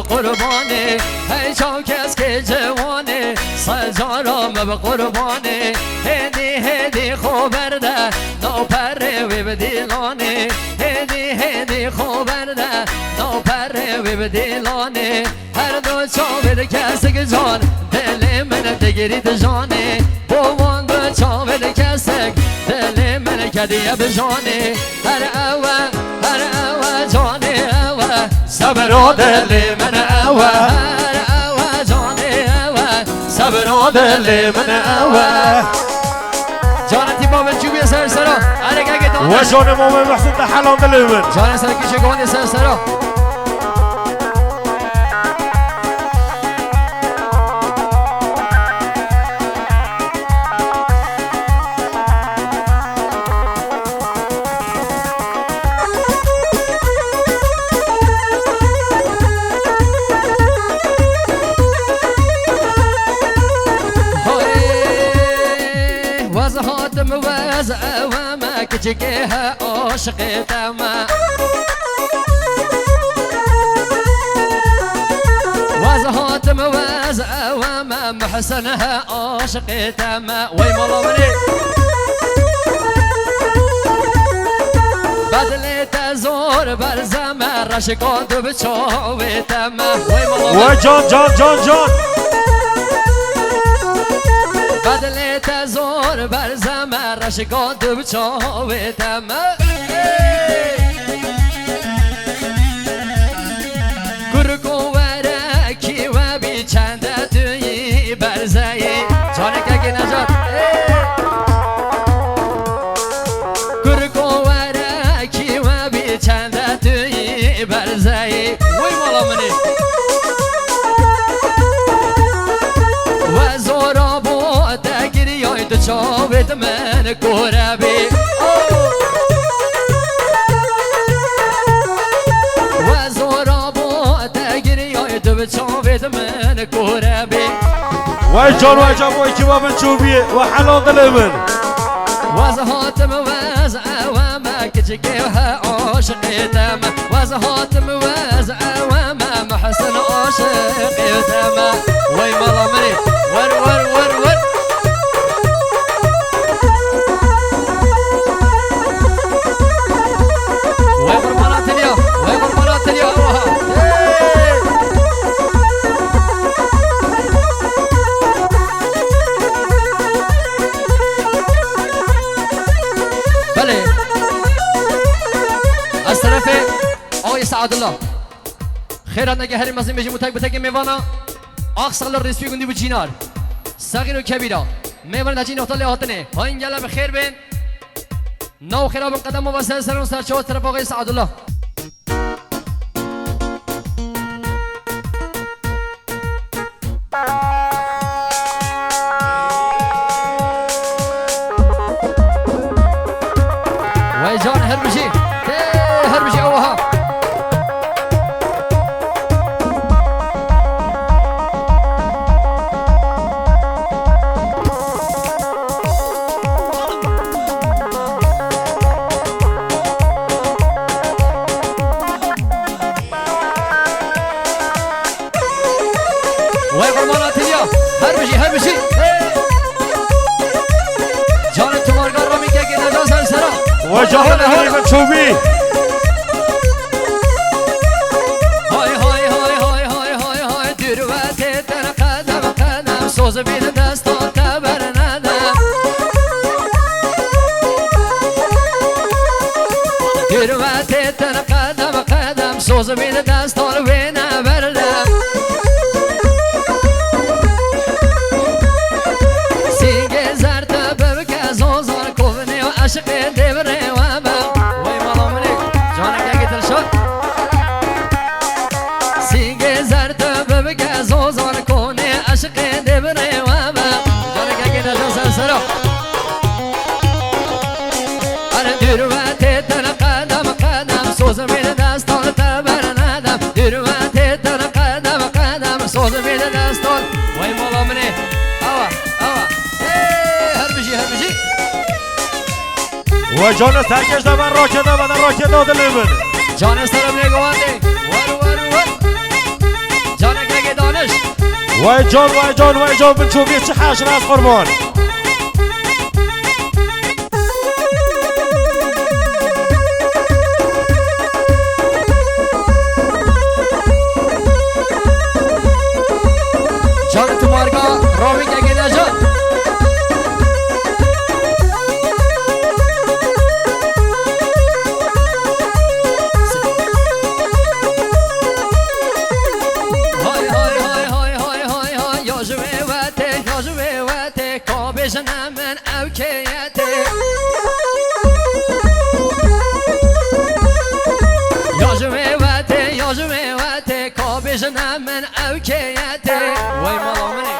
قربانه هی چاو کس که جوانه سجارم به قربانه هدی خوبرده نو پره وی بدیلانه هدی خوبرده نو پره وی بدیلانه هر دو چاوید کسی که جان دل من دگرید جانه بوان دو چاوید کسی دل من کدیه بجانه هر اوه جانه اوه صبر و دل من اوه هر اوه جانه اوه صبر و دل من اوه جانتی بابا چوبی سر سرا ارگه دانه و جان مومن محسن حلام دل من جان سرکی چگوانی سر سرا جگه عاشق تما وزهاتم وما محسنها عاشق تما وي مولا مني بدل تزور برزم رشقات بچاوي تما وي مولا وي جان بدل تزور بر زمر رشگان دو چاوه تمه گرگو ورکی و بی چنده توی برزهی جانه که نجات گرگو ورکی و بی چنده توی برزهی وی مولا منی و زورا تو چاوت من کوربی و زورا با تگیری های تو چاوت من کوربی و جان وی که بابن چوبیه و حلال دل من وزهاتم وز اوامه کچگه عاشق تم وزهاتم وز اوامه محسن عاشق تم وی مالا منی ور سعد الله خیرات نگه هر مزین بجی متک بتک میوانا آخسال رسمی گندی بجینار صغیر و کبیرا میوان نجی نقطه لحاظنه ها این گله بخیر بین نو خراب قدم و وسط سرون سرچه و طرف آقای سعد الله وای جان هر بجی اوها هر بشی جان تمارگار را میگه که نجاز هر سرا و جان حریف چوبی های دروت تن قدم سوز بین دستان تبر ندم دروت تن قدم سوز بین دستان و نبردم عشق دبره و با وای مالا منی جانه که گیتر شد سینگ زرد ببگه زوزان کنه عشق دبره و با جانه که گیتر شد سر سرا اره دروت تن قدم سوز بین دستان تبر ندم دروت تن قدم سوز بین دستان وای مالا منی اوه هر بشی و جان سرکش دادن راکت دادن راکت دادن من جان سرم نگوانده ور وای جان وای جان وای جان من چوبیه چه حاشر از قربان جان تو مارگا رامی که گیده جان های های های های های های های یا جوی وته کابش نمن او کیته یا جوی وته کابش نمن او کیته وای مالا منی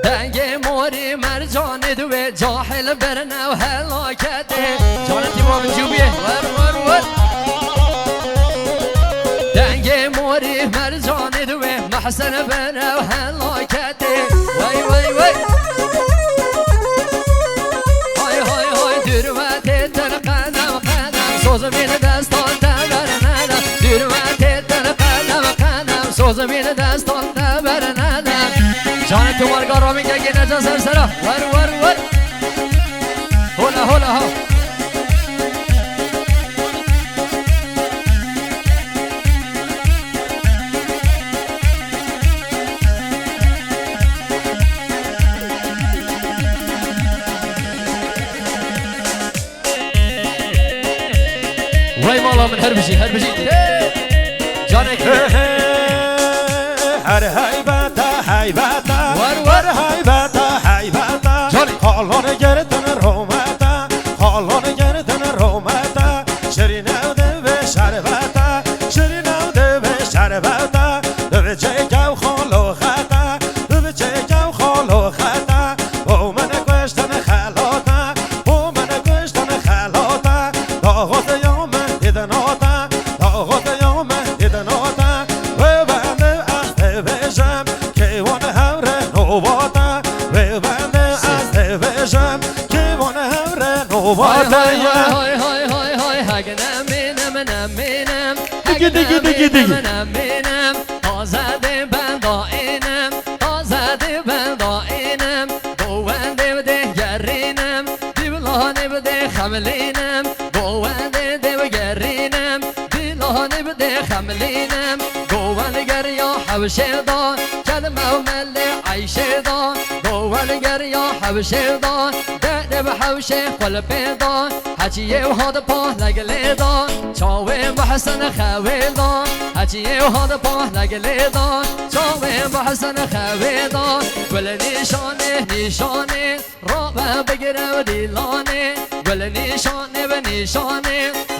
دنگ موری مرجان دوی جاحل برنا و هلاکته جانتی باب جوبیه ور دنگ موری مرجان دوی محسن برنا و هلاکته وای وای وای های های های دروته تر قدم سوز بین دستان تبرنده دروته تر قدم سوز بین دستان تبرنده جان تو مارگا را میگه گه نجا سرسرا ور هولا ها وای مالا من هر بشی جانه هر هیبتا ور هیبتا خالان گردن رومتا شرینو به شربتا به جگو خالو خطا او من گشتن خلاتا داغت یوم دیدناتا و بنده از بشم که وان هوره نوباتا و بنده از بشم که وان هوره نوباتا های هاگ نمینم دیگه آزاده بندائنم گوانده بده گرینم دیبلانه بده خملینم گوانده ده گرینم دیبلانه بده خملینم گوانده گر یا حوشه دا کلمه و مل عیشه دا گوانده گر یا حوشه دا ده به حوشه قلبه دا حچیه و هاد پا لگله دا چاوه محسن خوه دا حچیه و هاد پا لگله دا چاوه محسن خوه دا گل نشانه رابه بگیره و دیلانه گل نشانه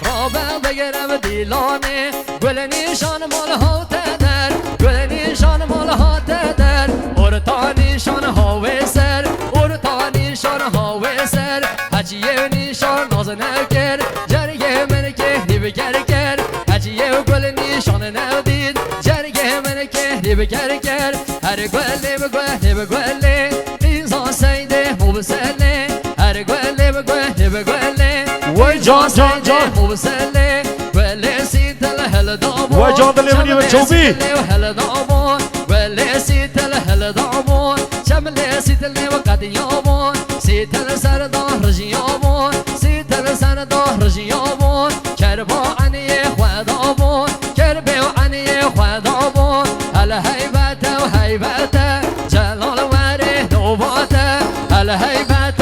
رابه بگیره و دیلانه گل نشان مال ها تدر گل نشان مال ها تدر ارتا نشان ها سر ارتا نشان ها سر حجیه نشان ناز نکر جرگه من که بگر حجیه و گل نشان نودید جرگه من که بگر هر گل نیزا سیده مبسله هر گل وای جان مبسله گل سیتل هل دامو وای جان دلیونی و چوبی هل دامو گل سیتل هل دامو شمل سیتل و قدیامو سیتل سردار رجیامو سیتل سردار رجیامو کربا عنی خدامو کربا عنی خدامو هل هیبت جلال وره نوباته هل هیبت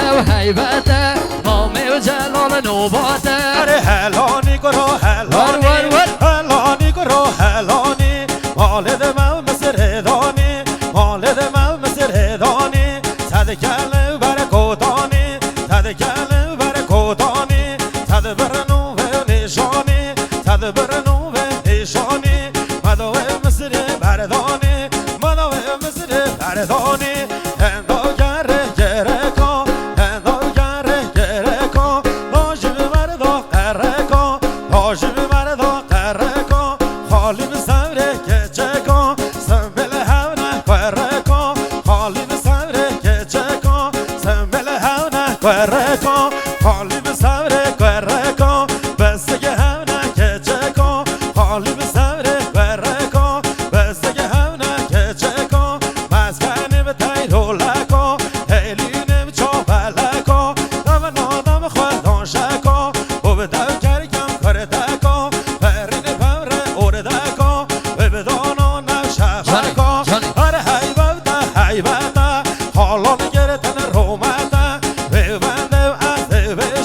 مامی و جلال نوباته هلانی گرو هلانی مالد من مصر دانی صد کل برکوتانی صد برنو و نشانی مدو مصر بردانی هندو گره کن لاجب مردا قره کن خالی بسوره که چکن سنبل هونه قره کن خالی بسوره که چکن سنبل هونه قره کن خالی بسوره قره کن بسگ هونه که چکن خالی بسوره قره کن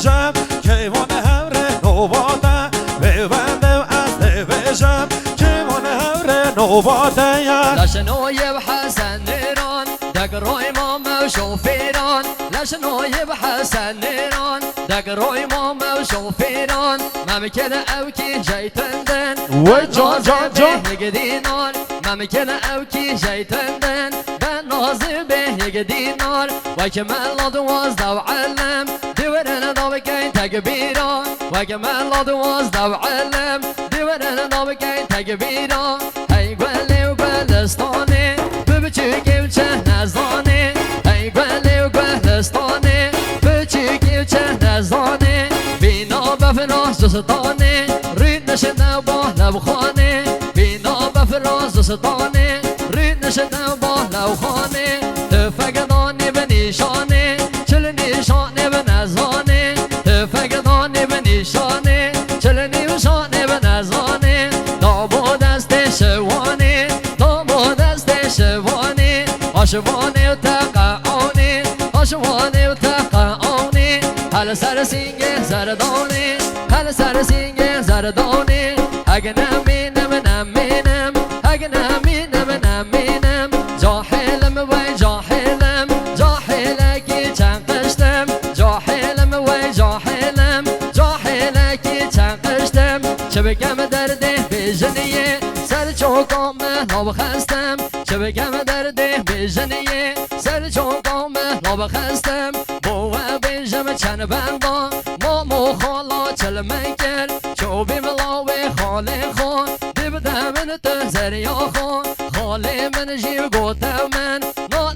بجم کیوان همره نوباته ببندم از بجم کیوان همره نوباته لشنو يبحسن نيران دق روي ماما وشوفيران لشنو يبحسن نيران دق روي ماما وشوفيران ما مكنا اوكي جاي تندن وجان جان جان يقدينار ما مكنا اوكي جاي تندن بنازل به يقدينار وكمال لدواز دو علم دورنا ضابكين تكبيرا وكمال لدواز دو علم دورنا ضابكين تكبيرا هاي قولي وقولستاني ببچوكي وچه نزاني هاي قولي وقولستاني بچوكي وچه نزاني بينا بفراز دستاني ريد نشد با لبخاني بينا بفراز دستاني ريد نشد با لبخاني تفقداني بنيشاني چل نيشاني بنزاني تفقداني بنيشاني چل نيشاني بنزاني دابو دست شواني دابو دست شواني آشواني و تقعوني آشواني و تقعوني هل سر سینگ زرداني هل سر سینگ زرداني اگه نمینم نمینم اگه نمینم نمینم جاحلم و جاحلم جاحلکی چند قشتم جاحلم و جاحلم جاحلکی چند قشتم چه بگم درده بیجنیه سر چوکام ناب خستم چه بگم درده بیجنیه سر چوکام ناب خستم بو بیجم چند بندا مامو خالا چل منکر چوبی ملاوی خاله خون دبدمن تزریا خون خاله من جیو گوتم من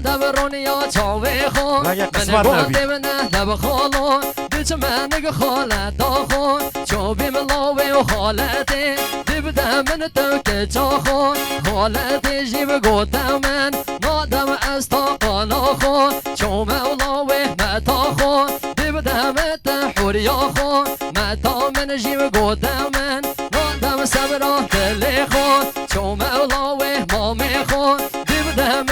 دبرونیا چاوی خون من گوتم نه دب خالو دیچ منگ خالت خون چوبی ملاوی و خالتی دبدمن تو که چا خون خالتی جیو گوتم من نادم از تا قالا خون چوب ملاوی متا خون دبدمت حوریا خون متا من جیو گوتم من نادم صبرا دلی خون چوب ملاوی مامی خون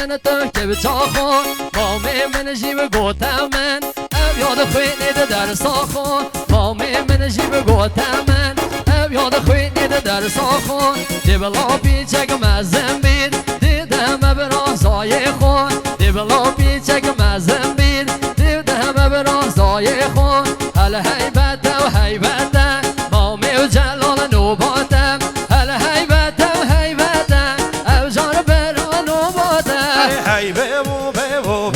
من تو که بچا خون مامی من جیب گوتم من اب یاد خوینید در ساخون مامی من جیب گوتم من اب یاد خوینید در ساخون دیبلا پیچک مزم بید دیدم برازای خون دیبلا پیچک مزم بید دیدم برازای خون هل حیبت و حیبت مامی و جلال نوباتم هل حیبت و حیبت او جان هی بمو بمو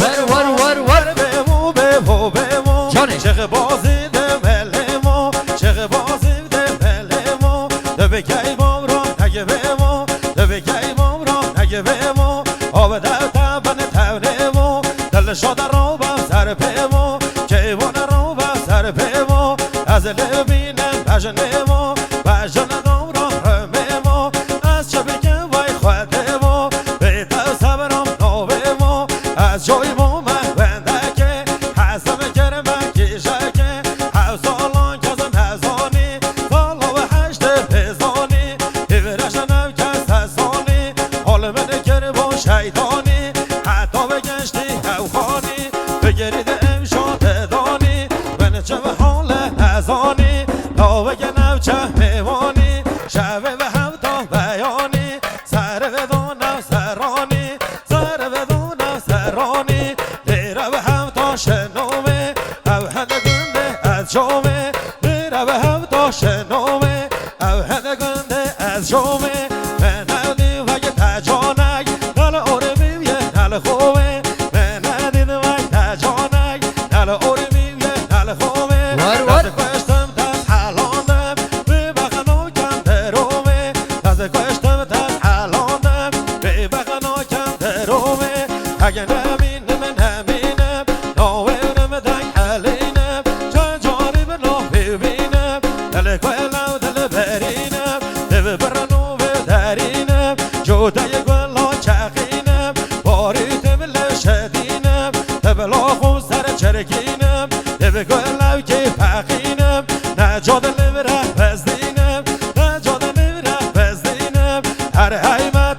ور بمو بمو بمو چه بازی دملمو چه بازی دملمو دبکی بام را نگه بمو دبکی بام را نگه بمو آب در تبن تونمو دل شاد رو با سر بمو کیوان رو با سر بمو از لبینم بجنمو بجنم را رممو از چه بگم وای خودمو بیتر صبرم نوبمو از جای مو من بنده که حسم کرمه کشه که حوصالان کزم هزانی سالا و هشت بزانی ایورشنم کس هزانی حال من کر با شیطانی حتی بگشتی هوخانی بگرید امشاد دانی من چه به حال هزانی تا بگنم چه میوانی شبه به هم تا بیانی سر بدانم سرانی سر بدانم سرانی لیره به هم تا شنومه او هنده گنده از جامه لیره به هم تا شنومه او هنده گنده از جامه من ندیم وگه تجانک نل آرمیم یه نل خوبه من ندیم وگه تجانک نل آرمیم یه نل خوبه دست کشتم دست حلاندم بی بخنا کم درومه دست کشتم دست حلاندم بی بخنا کم درومه اگه نمینم نمینم ناویرم دنگ حلینم چه جاری به نو ببینم دل گلو دل برینم دل برنو بدرینم جودای گلا چقینم باری تبل شدینم تبلا خون سر چرکینم دل گلو که پخینم نجاد لبره بزدینم نجاد لبره بزدینم هر حیبت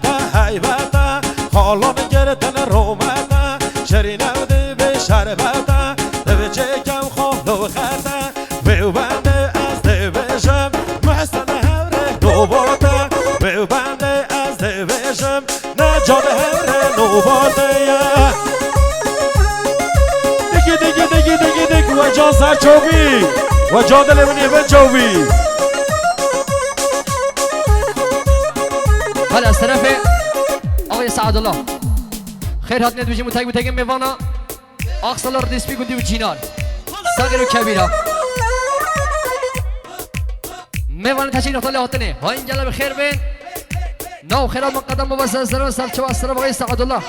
خالان گردن رومت شرینم ده به شربت ده به چکم خالو خرده خوباته دیگه و جان سر چوبی و جان دل منی به چوبی. بله از طرف آقای سعدالله خیر هات ندوشی متاگ میوانا آقسالار دیسپی گندی و چینار صغیر و کبیره میوانا تشکیل اختالی هاتنه ها این جلب خیر بین نو خیرات مقدم مبسط سر و سرچه و از طرف آقای سعدالله